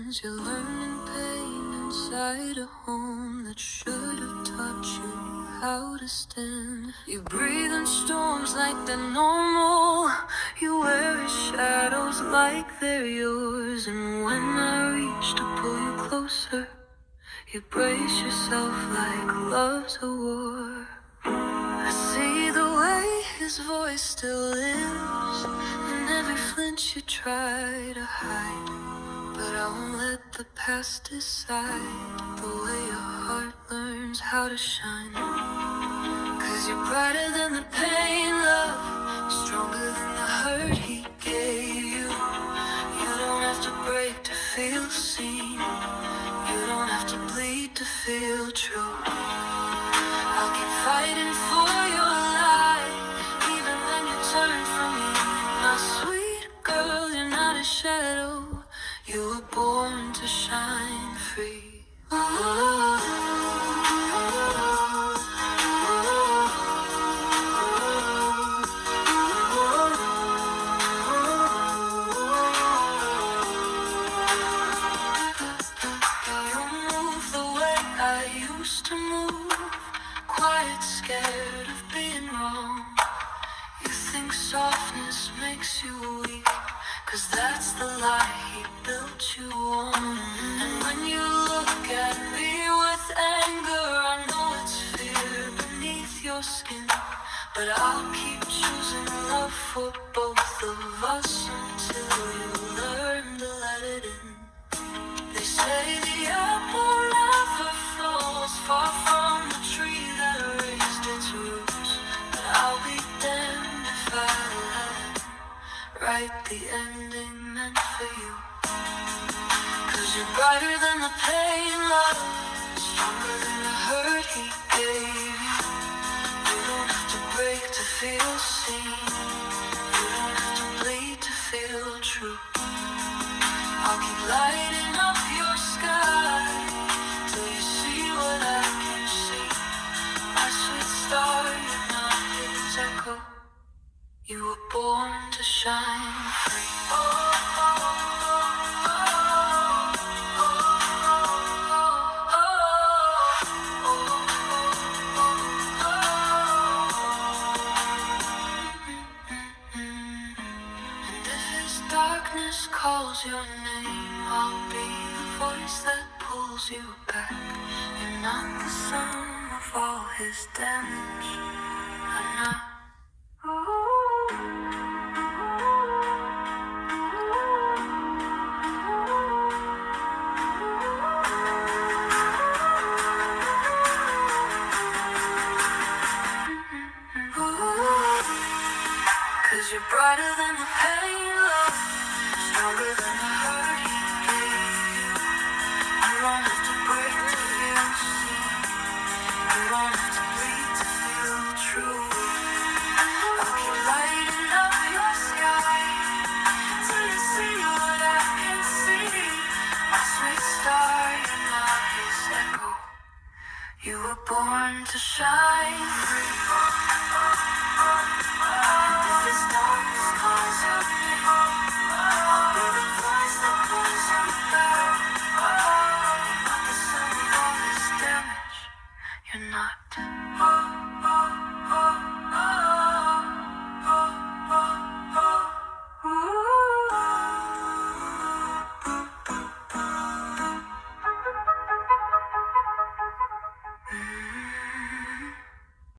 lessons you learn in pain inside a home that should have taught you how to stand. You breathe in storms like they're normal. You wear shadows like they're yours. And when I reach to pull you closer, you brace yourself like love's a war. I see the way his voice still lives in every flinch you try to hide. But I won't let the past decide the way your heart learns how to shine. 'Cause you're brighter than the pain, love, stronger than the hurt he gave you. You don't have to break to feel seen. You don't have to bleed to feel true. I'll keep fighting for your life, even when you turn from me. My sweet girl, you're not a shadow. You were born to shine free. You move the way I used to move, quiet, scared of being wrong. You think softness makes you weak, 'cause that's the lie he built you on. And when you look at me with anger, I know it's fear beneath your skin. But I'll keep choosing love for both of us until you learn to let it in. They say the apple never falls far from the tree that raised its roots. But I'll be damned if I let write the ending meant for you. 'Cause you're brighter than the pain, love, stronger than the hurt he gave you. You don't have to break to feel seen. You don't have to bleed to feel true. I'll keep lighting up your sky till you see what I can see. My sweet star, you're not his echo. You were born to shine free. And if his darkness calls your name, I'll be the voice that pulls you back. You're not the sum of all his damage. I'm not. 'Cause you're brighter than the pain, love, stronger than the hurt he gave you. You don't have to break to feel seen. You don't have to bleed to feel true. I'll keep lighting up your sky till you see what I can see. My sweet star, you're not his echo. You were born to shine free.